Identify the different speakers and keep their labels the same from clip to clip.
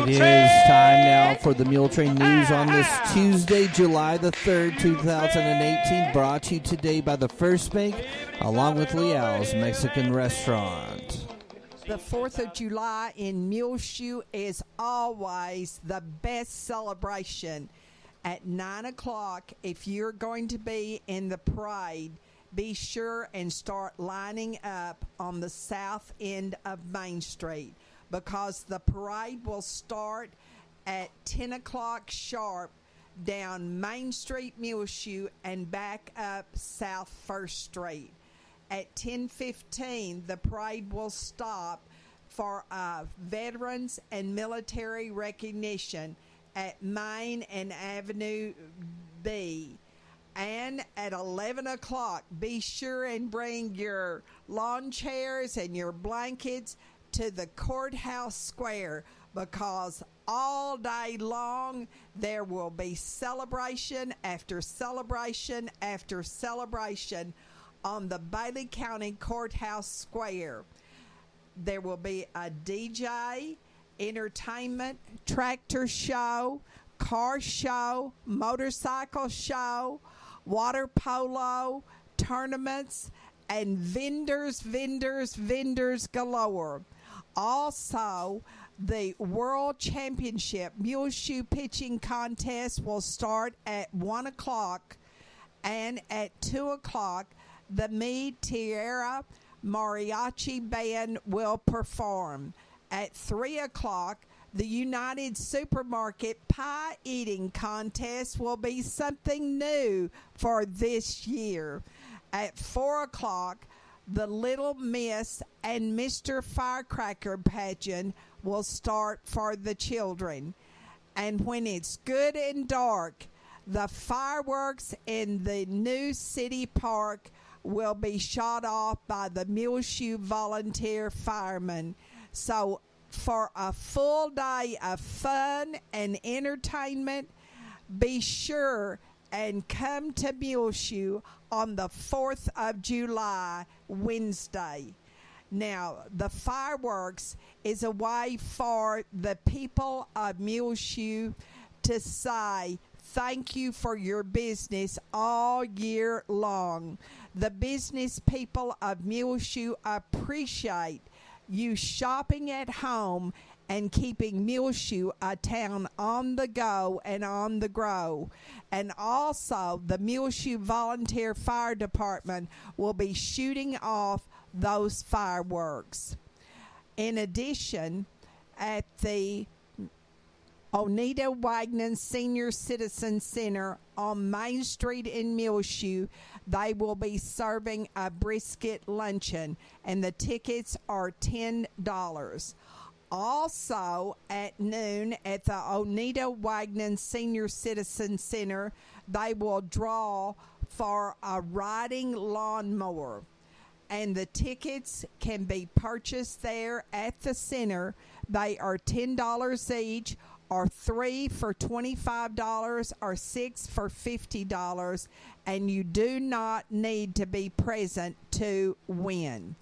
Speaker 1: It is time now for the Mule Train News on this Tuesday, July the 3rd, 2018, brought to you today by the First Bank, along with Leal's Mexican Restaurant.
Speaker 2: The 4th of July in Muleshoe is always the best celebration. At 9 o'clock, if you're going to be in the parade, be sure and start lining up on the south end of Main Street, because the parade will start at 10 o'clock sharp down Main Street, Muleshoe, and back up South First Street. At 10:15, the parade will stop for veterans and military recognition at Main and Avenue B. And at 11 o'clock, be sure and bring your lawn chairs and your blankets to the courthouse square, because all day long there will be celebration after celebration after celebration on the Bailey County Courthouse Square. There will be a DJ, entertainment, tractor show, car show, motorcycle show, water polo, tournaments, and vendors galore. Also, the World Championship Muleshoe Pitching Contest will start at 1 o'clock, and at 2 o'clock, the Meade Tierra Mariachi Band will perform. At 3 o'clock, the United Supermarket Pie Eating Contest will be something new for this year. At 4 o'clock, the Little Miss and Mr. Firecracker pageant will start for the children. And when it's good and dark, the fireworks in the new city park will be shot off by the Muleshoe volunteer firemen. So for a full day of fun and entertainment, be sure and come to Muleshoe on the 4th of July, Wednesday. Now, the fireworks is a way for the people of Muleshoe to say thank you for your business all year long. The business people of Muleshoe appreciate you shopping at home and keeping Muleshoe a town on the go and on the grow. And also, the Muleshoe Volunteer Fire Department will be shooting off those fireworks. In addition, at the Oneida Wagner Senior Citizen Center on Main Street in Muleshoe, they will be serving a brisket luncheon, and the tickets are $10. Also, at noon at the Oneida Wagner Senior Citizen Center, they will draw for a riding lawnmower, and the tickets can be purchased there at the center. They are $10 each, or 3 for $25, or 6 for $50, and you do not need to be present to win.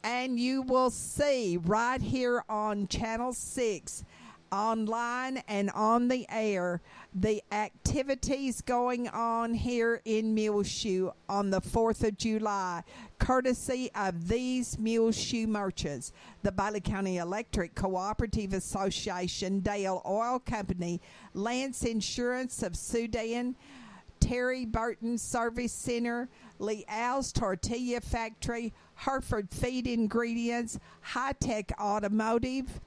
Speaker 2: And you will see right here on Channel 6, online and on the air, the activities going on here in Muleshoe on the 4th of July, courtesy of these Muleshoe merchants: the Bailey County Electric Cooperative Association, Dale Oil Company, Lance Insurance of Sudan, Terry Burton Service Center, Leal's Tortilla Factory, Hereford Feed Ingredients, High Tech Automotive,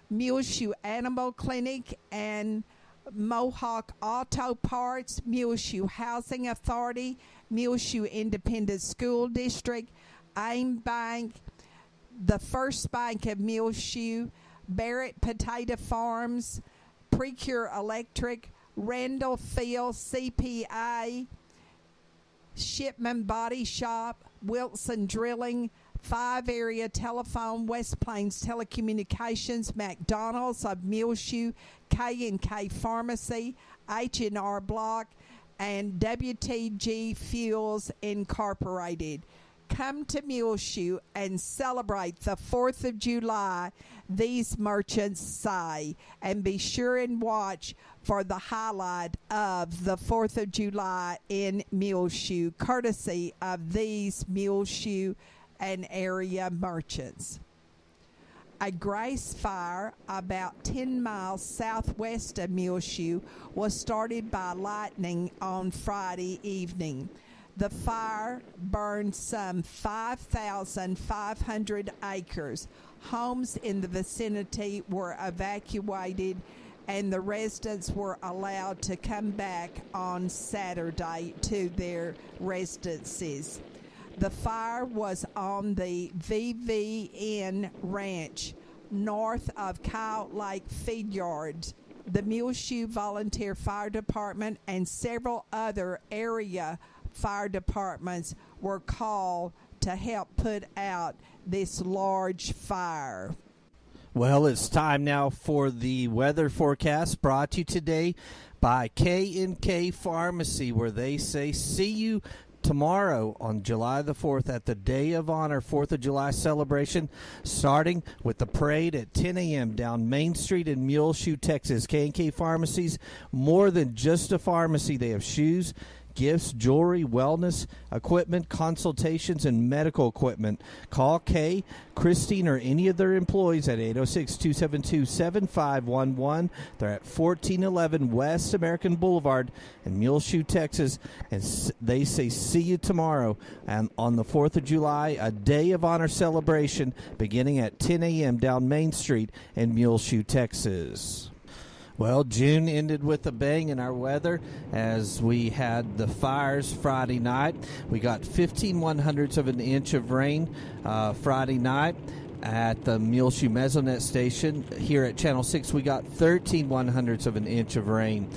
Speaker 2: Muleshoe Animal Clinic, and Mohawk Auto Parts, Muleshoe Housing Authority, Muleshoe Independent School District, AIM Bank, the First Bank of Muleshoe, Barrett Potato Farms, Precure Electric, Randall Field CPA, Shipman Body Shop, Wilson Drilling, 5 Area Telephone, West Plains Telecommunications, McDonald's of Muleshoe, K&K Pharmacy, H&R Block, and WTG Fuels Incorporated. Come to Muleshoe and celebrate the 4th of July, these merchants say, and be sure and watch for the highlight of the 4th of July in Muleshoe, courtesy of these Muleshoe and area merchants. A grace fire about 10 miles southwest of Muleshoe was started by lightning on Friday evening. The fire burned some 5,500 acres. Homes in the vicinity were evacuated, and the residents were allowed to come back on Saturday to their residences. The fire was on the VVN Ranch, north of Kyle Lake Feed Yards. The Muleshoe Volunteer Fire Department and several other area fire departments were called to help put out this large fire.
Speaker 1: Well, it's time now for the weather forecast, brought to you today by K&K Pharmacy, where they say see you tomorrow on July the 4th at the Day of Honor 4th of July celebration, starting with the parade at 10 a.m. down Main Street in Muleshoe, Texas. K&K Pharmacy's more than just a pharmacy. They have shoes, gifts, jewelry, wellness, equipment, consultations, and medical equipment. Call Kay, Christine, or any of their employees at 806-272-7511. They're at 1411 West American Boulevard in Muleshoe, Texas. And they say see you tomorrow and on the 4th of July, a Day of Honor celebration beginning at 10 a.m. down Main Street in Muleshoe, Texas. Well, June ended with a bang in our weather as we had the fires Friday night. We got 15 1/100ths of an inch of rain Friday night at the Muleshoe Mesonet station. Here at Channel 6, we got 13 1/100ths of an inch of rain.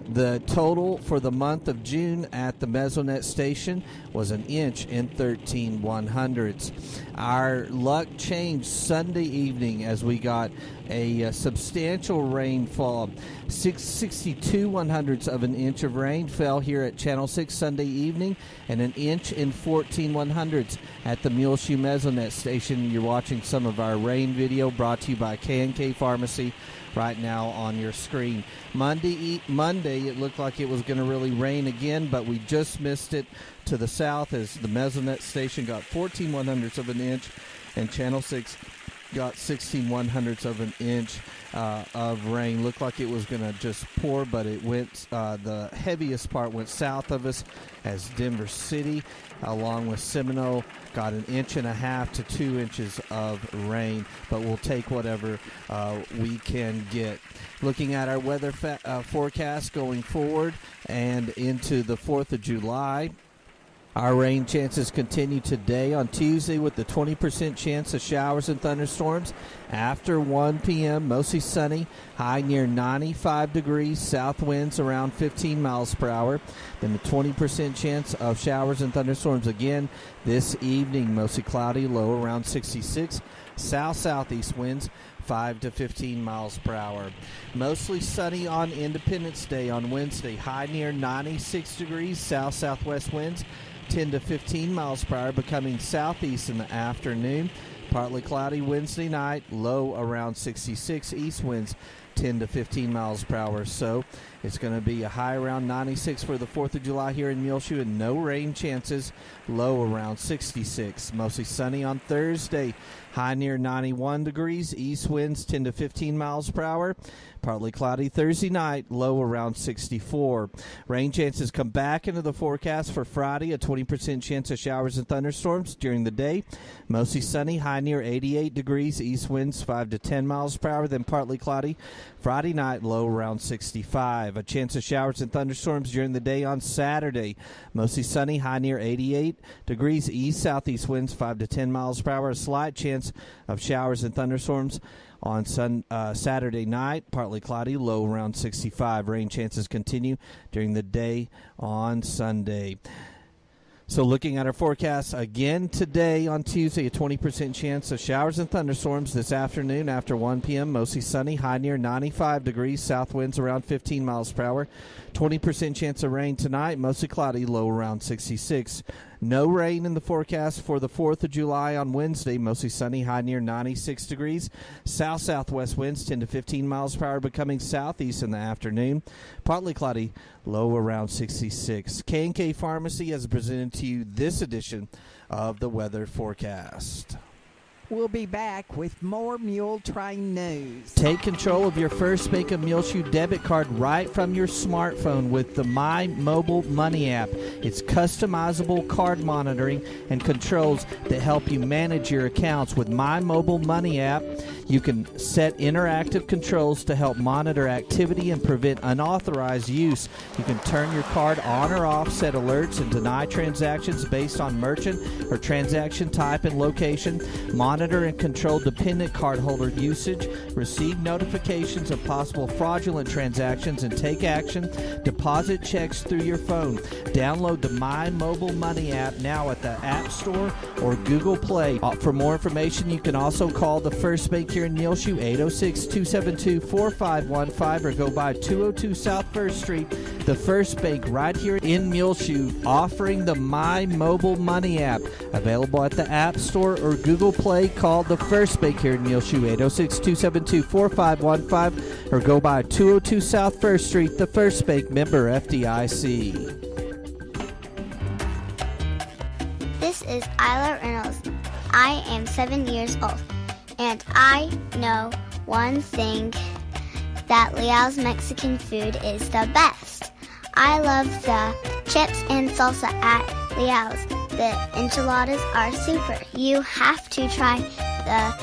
Speaker 1: The total for the month of June at the Mesonet station was an inch and 13 1/100ths. Our luck changed Sunday evening as we got a substantial rainfall. 62 1/100ths of an inch of rain fell here at Channel 6 Sunday evening, and an inch and 14 1/100ths at the Muleshoe Mesonet station. You're watching some of our rain video brought to you by K&K Pharmacy right now on your screen. Monday, it looked like it was going to really rain again, but we just missed it to the south as the Mesonet station got 14 1/100ths of an inch, and Channel 6 got 16 1/100ths of an inch of rain. Looked like it was going to just pour, but it went. The heaviest part went south of us as Denver City, along with Seminole, got an inch and a half to 2 inches of rain, but we'll take whatever we can get. Looking at our weather forecast going forward and into the 4th of July, our rain chances continue today on Tuesday with the 20% chance of showers and thunderstorms after 1 p.m. Mostly sunny, high near 95 degrees, south winds around 15 miles per hour. Then the 20% chance of showers and thunderstorms again this evening, mostly cloudy, low around 66. South-southeast winds 5 to 15 miles per hour. Mostly sunny on Independence Day on Wednesday, high near 96 degrees, south-southwest winds 10 to 15 miles per hour, becoming southeast in the afternoon. Partly cloudy Wednesday night, low around 66, east winds 10 to 15 miles per hour. So it's going to be a high around 96 for the 4th of July here in Muleshoe, and no rain chances, low around 66. Mostly sunny on Thursday, high near 91 degrees, east winds 10 to 15 miles per hour. Partly cloudy Thursday night, low around 64. Rain chances come back into the forecast for Friday, a 20% chance of showers and thunderstorms during the day. Mostly sunny, high near 88 degrees, east winds 5 to 10 miles per hour, then partly cloudy Friday night, low around 65. A chance of showers and thunderstorms during the day on Saturday. Mostly sunny, high near 88 degrees, east-southeast winds 5 to 10 miles per hour. A slight chance of showers and thunderstorms on Saturday night, partly cloudy, low around 65. Rain chances continue during the day on Sunday. So looking at our forecast again today on Tuesday, a 20% chance of showers and thunderstorms this afternoon after 1 p.m. Mostly sunny, high near 95 degrees, south winds around 15 miles per hour. 20% chance of rain tonight, mostly cloudy, low around 66. No rain in the forecast for the 4th of July on Wednesday. Mostly sunny, high near 96 degrees. South-southwest winds 10 to 15 miles per hour, becoming southeast in the afternoon. Partly cloudy, low around 66. K&K Pharmacy has presented to you this edition of the weather forecast.
Speaker 2: We'll be back with more Mule Train news.
Speaker 1: Take control of your First Bank of Muleshoe debit card right from your smartphone with the My Mobile Money app. It's customizable card monitoring and controls that help you manage your accounts. With My Mobile Money app, you can set interactive controls to help monitor activity and prevent unauthorized use. You can turn your card on or off, set alerts, and deny transactions based on merchant or transaction type and location. Monitor and control dependent cardholder usage, receive notifications of possible fraudulent transactions, and take action. Deposit checks through your phone. Download the My Mobile Money app now at the App Store or Google Play. For more information, you can also call the First Bank here in Muleshoe, 806-272-4515, or go by 202 South First Street. The First Bank right here in Muleshoe, offering the My Mobile Money app. Available at the App Store or Google Play. Call the First Bank here in Muleshoe, 806-272-4515, or go by 202 South First Street. The First Bank, member FDIC.
Speaker 3: This is Isla Reynolds. I am 7 years old, and I know one thing, that Leal's Mexican food is the best. I love the chips and salsa at Leal's. The enchiladas are super. You have to try the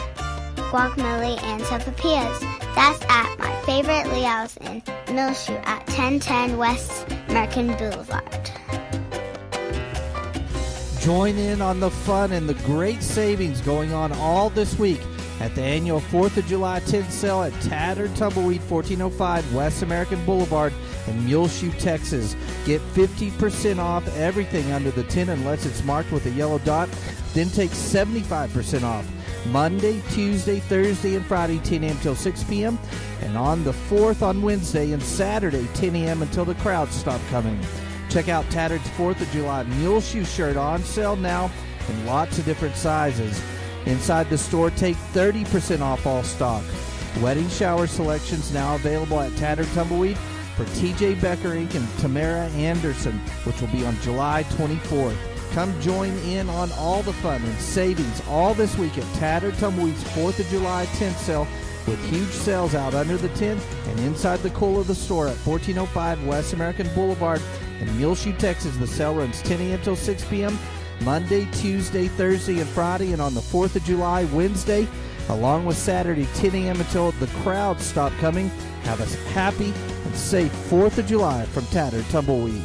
Speaker 3: guacamole and sopapillas. That's at my favorite Leal's in Muleshoe at 1010 West American Boulevard.
Speaker 1: Join in on the fun and the great savings going on all this week at the annual 4th of July tent sale at Tattered Tumbleweed, 1405 West American Boulevard in Muleshoe, Texas. Get 50% off everything under the tent unless it's marked with a yellow dot. Then take 75% off Monday, Tuesday, Thursday, and Friday, 10 a.m. till 6 p.m. And on the 4th on Wednesday and Saturday, 10 a.m. until the crowds stop coming. Check out Tattered's 4th of July Muleshoe shirt on sale now in lots of different sizes. Inside the store, take 30% off all stock. Wedding shower selections now available at Tattered Tumbleweed for TJ Becker Inc. and Tamara Anderson, which will be on July 24th. Come join in on all the fun and savings all this week at Tattered Tumbleweed's 4th of July tent sale, with huge sales out under the tent and inside the cool of the store at 1405 West American Boulevard in Muleshoe, Texas. The sale runs 10 a.m. till 6 p.m. Monday, Tuesday, Thursday, and Friday, and on the 4th of July, Wednesday, along with Saturday, 10 a.m. until the crowds stop coming. Have a happy and safe 4th of July from Tattered Tumbleweed.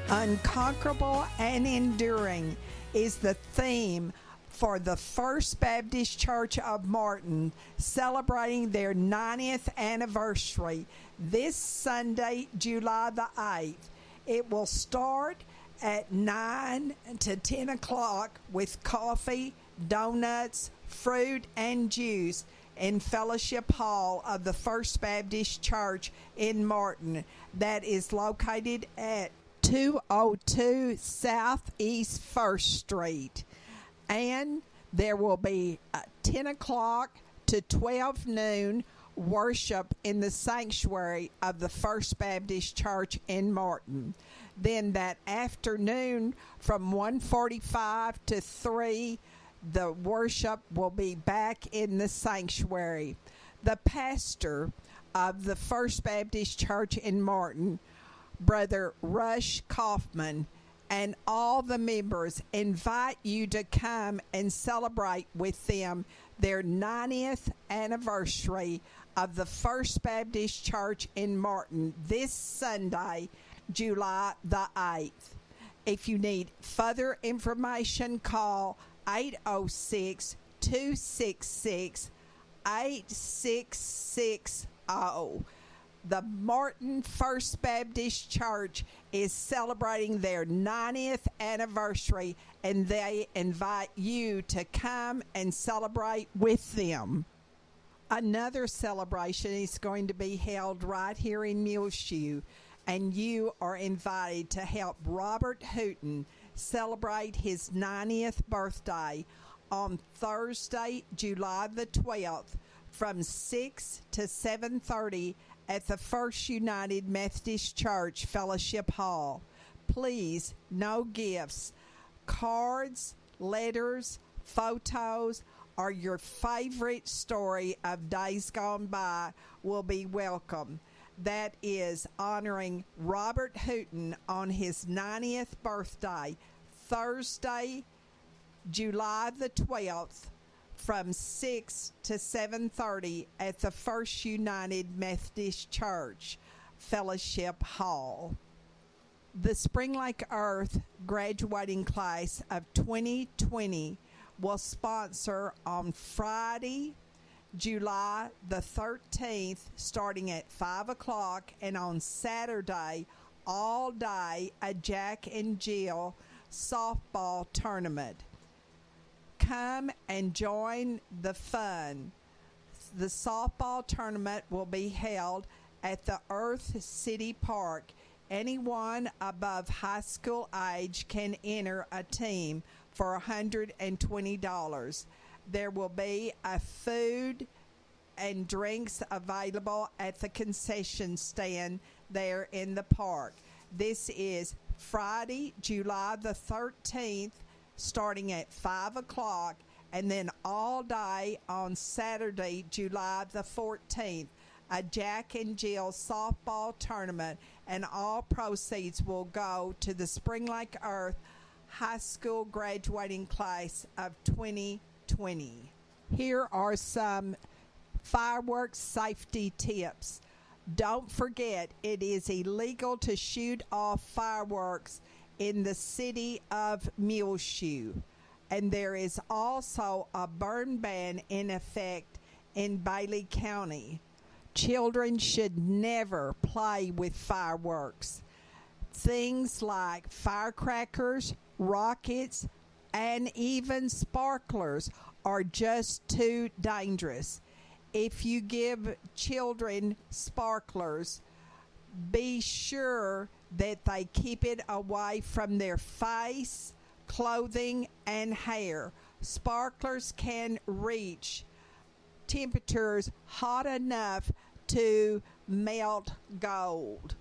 Speaker 2: Unconquerable and enduring is the theme for the First Baptist Church of Martin, celebrating their 90th anniversary this Sunday, July the 8th. It will start at 9 to 10 o'clock with coffee, donuts, fruit, and juice in Fellowship Hall of the First Baptist Church in Martin, that is located at 202 Southeast 1st Street. And there will be 10 o'clock to 12 noon worship in the sanctuary of the First Baptist Church in Martin. Then that afternoon from 1:45 to 3, the worship will be back in the sanctuary. The pastor of the First Baptist Church in Martin, Brother Rush Kaufman, and all the members invite you to come and celebrate with them their 90th anniversary of the First Baptist Church in Martin this Sunday, July the 8th. If you need further information, call 806-266-8660. The Martin First Baptist Church is celebrating their 90th anniversary, and they invite you to come and celebrate with them. Another celebration is going to be held right here in Muleshoe, and you are invited to help Robert Hooten celebrate his 90th birthday on Thursday, July the 12th from 6 to 7:30 at the First United Methodist Church Fellowship Hall. Please, no gifts. Cards, letters, photos, or your favorite story of days gone by will be welcome. That is honoring Robert Hooten on his 90th birthday, Thursday, July the 12th, from 6 to 7:30 at the First United Methodist Church Fellowship Hall. The Spring Lake Earth graduating class of 2020 will sponsor on Friday, July the 13th, starting at 5 o'clock, and on Saturday, all day, a Jack and Jill softball tournament. Come and join the fun. The softball tournament will be held at the Earth City Park. Anyone above high school age can enter a team for $120. There will be a food and drinks available at the concession stand there in the park. This is Friday, July the 13th, starting at 5 o'clock, and then all day on Saturday, July the 14th, a Jack and Jill softball tournament, and all proceeds will go to the Spring Lake Earth High School graduating class of 2020. Here are some fireworks safety tips. Don't forget, it is illegal to shoot off fireworks in the city of Muleshoe, and there is also a burn ban in effect in Bailey County. Children should never play with fireworks. Things like firecrackers, rockets, and even sparklers are just too dangerous. If you give children sparklers, be sure that they keep it away from their face, clothing, and hair. Sparklers can reach temperatures hot enough to melt gold.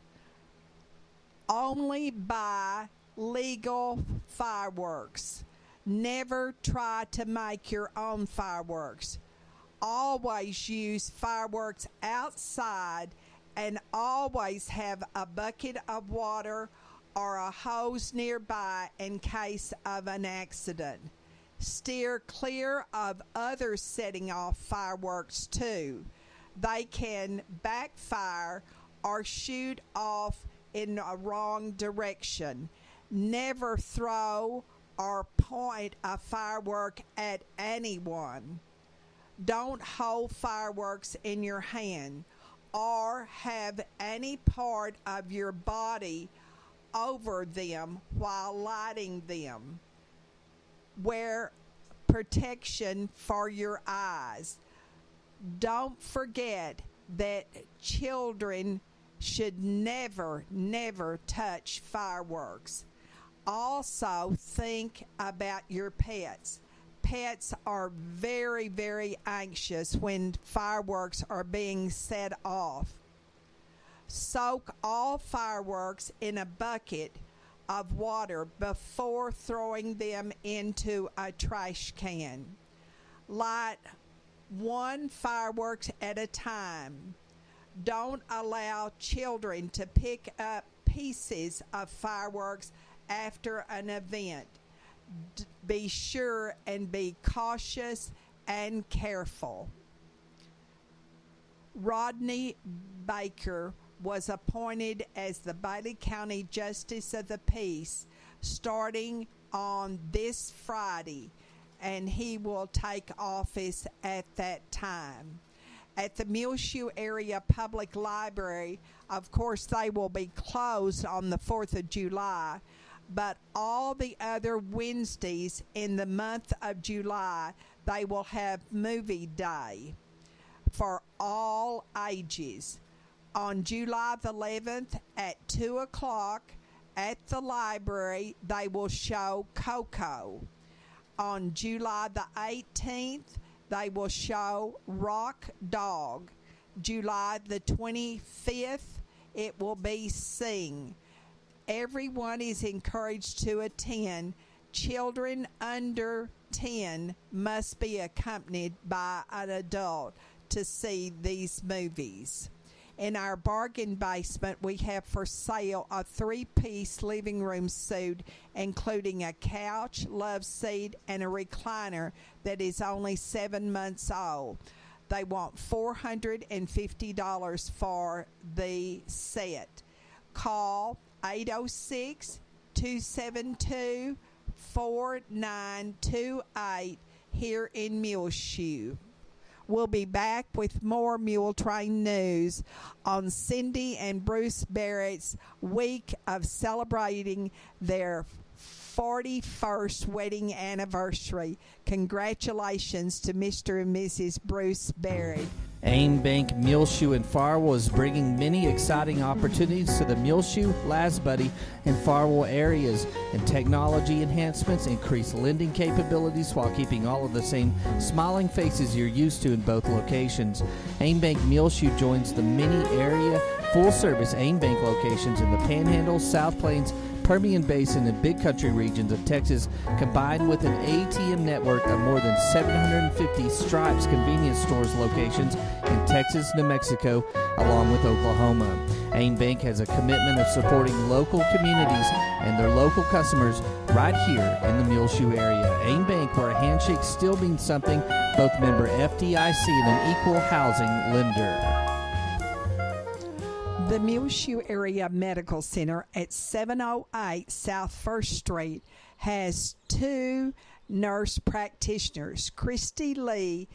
Speaker 2: Only buy legal fireworks. Never try to make your own fireworks. Always use fireworks outside, and always have a bucket of water or a hose nearby in case of an accident. Steer clear of others setting off fireworks too. They can backfire or shoot off in a wrong direction. Never throw or point a firework at anyone. Don't hold fireworks in your hand or have any part of your body over them while lighting them. Wear protection for your eyes. Don't forget that children should never touch fireworks. Also, think about your pets. Pets are very anxious when fireworks are being set off. Soak all fireworks in a bucket of water before throwing them into a trash can. Light one firework at a time. Don't allow children to pick up pieces of fireworks after an event. Be sure and be cautious and careful. Rodney Baker was appointed as the Bailey County Justice of the Peace starting on this Friday, and he will take office at that time. At the Muleshoe Area Public Library, of course, they will be closed on the 4th of July, but all the other Wednesdays in the month of July, they will have movie day for all ages. On July the 11th at 2 o'clock at the library, they will show Coco. On July the 18th, they will show Rock Dog. July the 25th, it will be Sing. Everyone is encouraged to attend. Children under 10 must be accompanied by an adult to see these movies. In our bargain basement, we have for sale a 3-piece living room suite, including a couch, love seat, and a recliner that is only 7 months old. They want $450 for the set. Call 806-272-4928 here in Muleshoe. We'll be back with more Mule Train news on Cindy and Bruce Barrett's week of celebrating their 41st wedding anniversary. Congratulations to Mr. and Mrs. Bruce Barrett.
Speaker 1: AIM Bank Muleshoe and Farwell is bringing many exciting opportunities to the Muleshoe, Lasbuddy, and Farwell areas, and technology enhancements increase lending capabilities while keeping all of the same smiling faces you're used to in both locations. AIM Bank Muleshoe joins the many area full-service AIM Bank locations in the Panhandle, South Plains, Permian Basin, and Big Country regions of Texas, combined with an ATM network of more than 750 Stripes convenience stores locations in Texas, New Mexico, along with Oklahoma. AIM Bank has a commitment of supporting local communities and their local customers right here in the Muleshoe area. AIM Bank, where a handshake still means something, both member FDIC and an equal housing lender.
Speaker 2: The Muleshoe Area Medical Center at 708 South 1st Street has 2 nurse practitioners, Christy Lee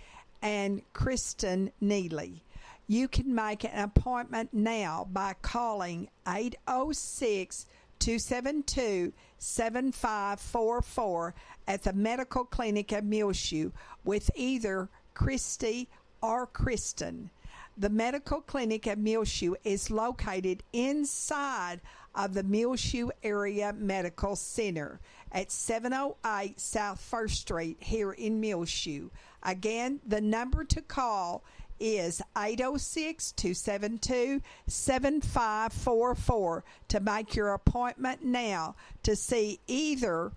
Speaker 2: and Kristen Neely. You can make an appointment now by calling 806-272-7544 at the Medical Clinic of Muleshoe with either Christy or Kristen. The Medical Clinic at Muleshoe is located inside of the Muleshoe Area Medical Center at 708 South 1st Street here in Muleshoe. Again, the number to call is 806-272-7544 to make your appointment now to see either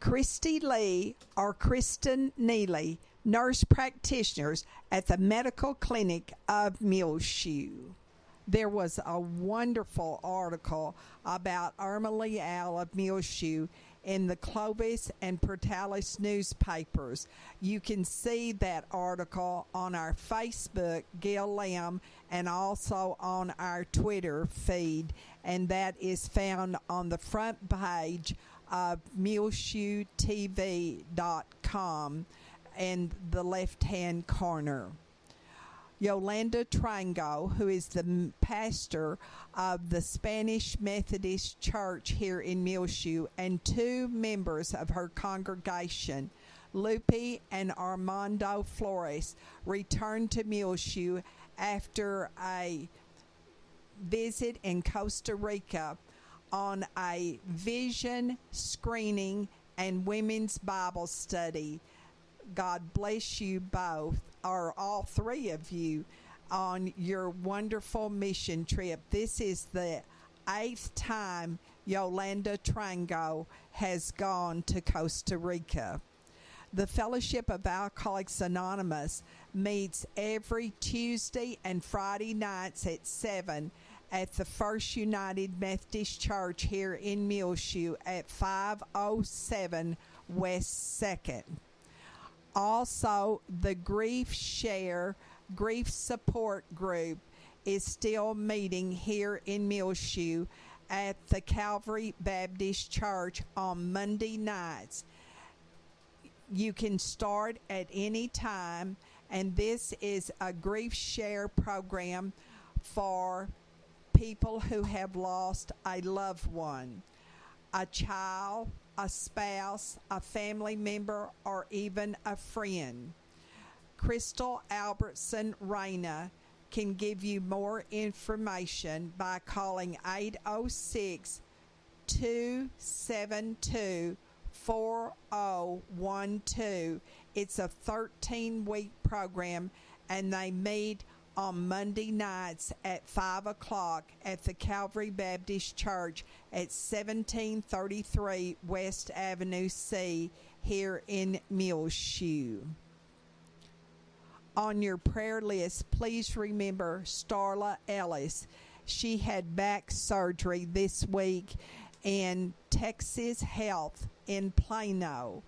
Speaker 2: Christy Lee or Kristen Neely, nurse practitioners at the Medical Clinic of Muleshoe. There was a wonderful article about Irma Leal of Muleshoe in the Clovis and Portales newspapers. You can see that article on our Facebook, Gil Lamb, and also on our Twitter feed, and that is found on the front page of MuleshoeTV.com in the left-hand corner. Yolanda Trango, who is the pastor of the Spanish Methodist Church here in Muleshoe, and 2 members of her congregation, Lupe and Armando Flores, returned to Muleshoe after a visit in Costa Rica on a vision screening and women's Bible study. God bless you both, or all 3 of you, on your wonderful mission trip. This is the 8th time Yolanda Trango has gone to Costa Rica. The Fellowship of Alcoholics Anonymous meets every Tuesday and Friday nights at 7 at the First United Methodist Church here in Muleshoe at 507 West 2nd. Also, the Grief Share Grief Support Group is still meeting here in Muleshoe at the Calvary Baptist Church on Monday nights. You can start at any time, and this is a grief share program for people who have lost a loved one, a child, a spouse, a family member, or even a friend. Crystal Albertson Reyna can give you more information by calling 806-272-4012. It's a 13-week program, and they meet on Monday nights at 5 o'clock at the Calvary Baptist Church at 1733 West Avenue C here in Muleshoe. On your prayer list, please remember Starla Ellis. She had back surgery this week in Texas Health in Plano.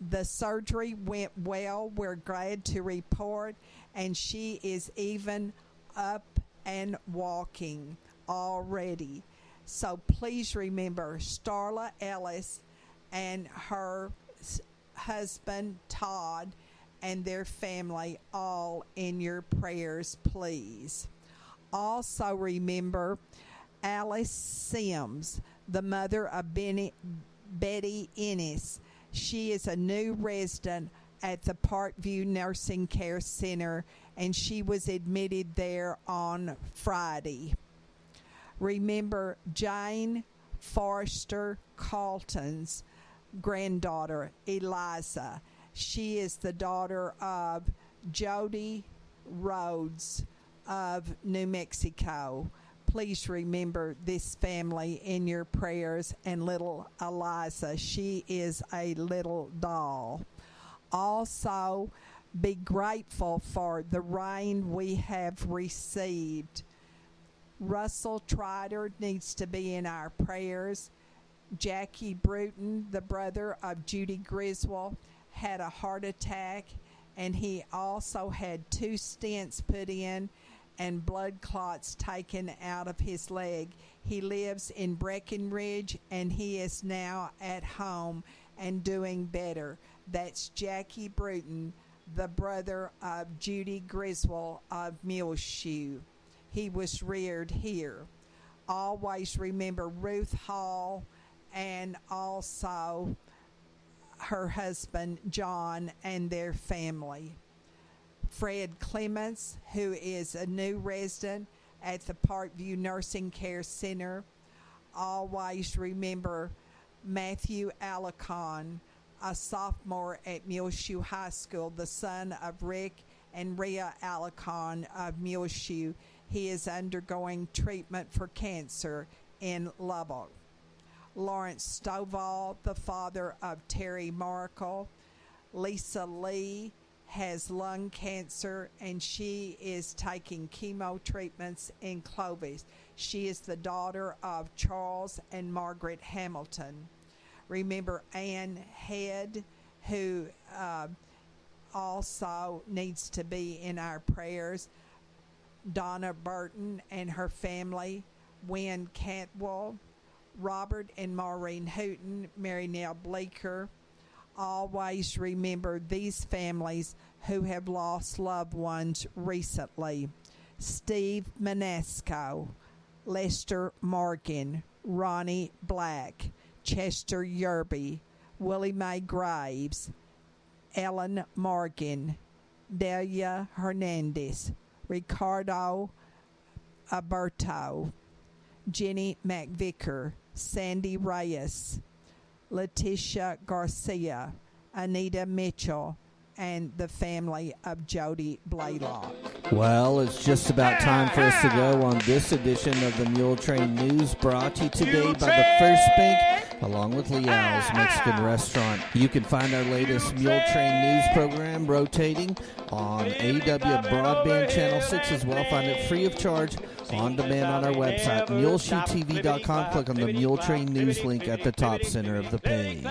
Speaker 2: The surgery went well, we're glad to report, and she is even up and walking already. So please remember Starla Ellis and her husband Todd and their family all in your prayers, please. Also remember Alice Sims, the mother of Betty Ennis. She is a new resident at the Parkview Nursing Care Center, and she was admitted there on Friday. Remember Jane Forrester Carlton's granddaughter, Eliza. She is the daughter of Jody Rhodes of New Mexico. Please remember this family in your prayers, and little Eliza, she is a little doll. Also, be grateful for the rain we have received. Russell Trotter needs to be in our prayers. Jackie Bruton, the brother of Judy Griswold, had a heart attack, and he also had 2 stents put in and blood clots taken out of his leg. He lives in Breckenridge, and he is now at home and doing better. That's Jackie Bruton, the brother of Judy Griswold of Muleshoe. He was reared here. Always remember Ruth Hall and also her husband John and their family. Fred Clements, who is a new resident at the Parkview Nursing Care Center. Always remember Matthew Alicon, a sophomore at Muleshoe High School, the son of Rick and Rhea Alicon of Muleshoe. He is undergoing treatment for cancer in Lubbock. Lawrence Stovall, the father of Terry Markle. Lisa Lee has lung cancer, and she is taking chemo treatments in Clovis. She is the daughter of Charles and Margaret Hamilton. Remember Ann Head, who also needs to be in our prayers. Donna Burton and her family. Wynn Cantwell. Robert and Maureen Hooten. Mary Nell Bleeker. Always remember these families who have lost loved ones recently. Steve Manasco, Lester Morgan, Ronnie Black, Chester Yerby, Willie Mae Graves, Ellen Morgan, Delia Hernandez, Ricardo Alberto, Jenny McVicker, Sandy Reyes, Letitia Garcia, Anita Mitchell, and the family of Jody Blaylock.
Speaker 1: Well, it's just about time for us to go on this edition of the Mule Train News, brought to you today by the First Bank, along with Leal's Mexican Restaurant. You can find our latest Mule Train News program rotating on AW Broadband Channel 6 as well. Find it free of charge on demand on our website, MuleshoeTV.com. Click on the Mule Train News link at the top center of the page.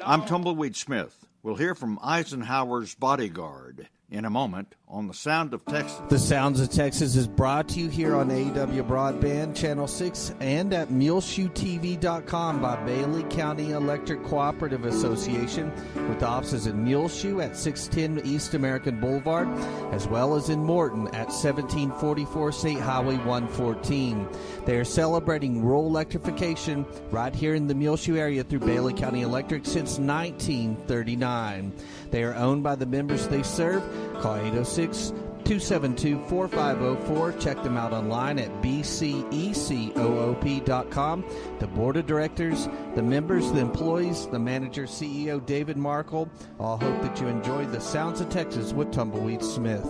Speaker 4: I'm Tumbleweed Smith. We'll hear from Eisenhower's bodyguard in a moment on The Sound of Texas.
Speaker 1: The Sounds of Texas is brought to you here on AW Broadband Channel 6 and at MuleshoeTV.com by Bailey County Electric Cooperative Association, with offices in Muleshoe at 610 East American Boulevard, as well as in Morton at 1744 State Highway 114. They are celebrating rural electrification right here in the Muleshoe area through Bailey County Electric since 1939. They are owned by the members they serve. Call 806 272-4504. Check them out online at bcecoop.com. The board of directors, the members, the employees, the manager, CEO David Markle, all hope that you enjoyed the sounds of Texas with Tumbleweed Smith.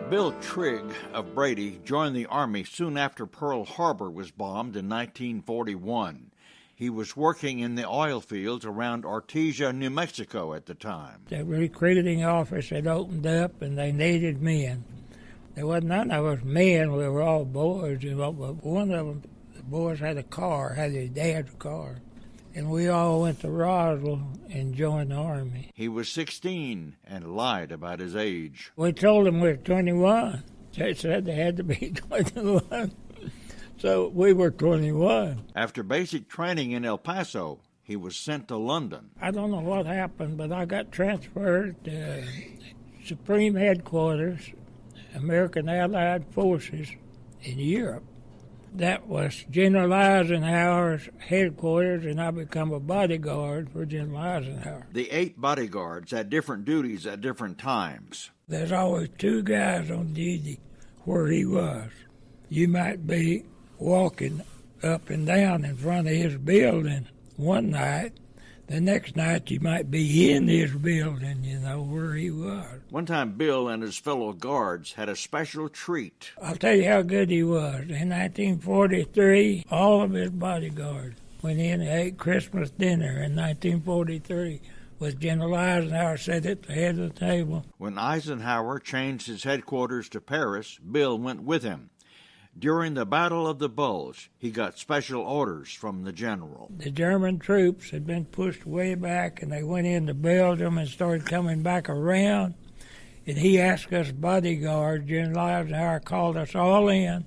Speaker 4: Bill Trigg of Brady joined the Army soon after Pearl Harbor was bombed in 1941. He was working in the oil fields around Artesia, New Mexico at the time.
Speaker 5: The recruiting office had opened up and they needed men. There wasn't none of us men, we were all boys. But one of them, the boys had a car, had his dad's car. And we all went to Roswell and joined the Army.
Speaker 4: He was 16 and lied about his age.
Speaker 5: We told them we were 21. They said they had to be 21. So we were 21.
Speaker 4: After basic training in El Paso, he was sent to London.
Speaker 5: I don't know what happened, but I got transferred to Supreme Headquarters, American Allied Forces in Europe. That was General Eisenhower's headquarters, and I become a bodyguard for General Eisenhower.
Speaker 4: The 8 bodyguards had different duties at different times.
Speaker 5: There's always 2 guys on duty where he was. You might be walking up and down in front of his building one night. The next night you might be in his building, where he was.
Speaker 4: One time Bill and his fellow guards had a special treat.
Speaker 5: I'll tell you how good he was. In 1943, all of his bodyguards went in and ate Christmas dinner in 1943 with General Eisenhower sat at the head of the table.
Speaker 4: When Eisenhower changed his headquarters to Paris, Bill went with him. During the Battle of the Bulge, he got special orders from the general.
Speaker 5: The German troops had been pushed way back, and they went into Belgium and started coming back around. And he asked us bodyguards, General Eisenhower called us all in,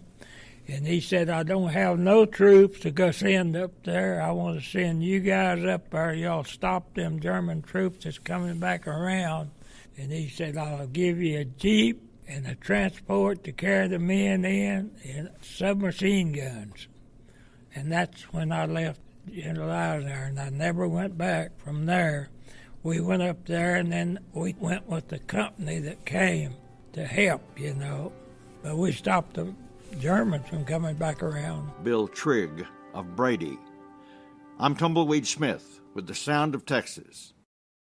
Speaker 5: and he said, I don't have no troops to go send up there. I want to send you guys up there. Y'all stop them German troops that's coming back around. And he said, I'll give you a Jeep and a transport to carry the men in, and submachine guns. And that's when I left General Eisenhower, and I never went back from there. We went up there, and then we went with the company that came to help, But we stopped the Germans from coming back around.
Speaker 4: Bill Trigg of Brady. I'm Tumbleweed Smith with the Sound of Texas.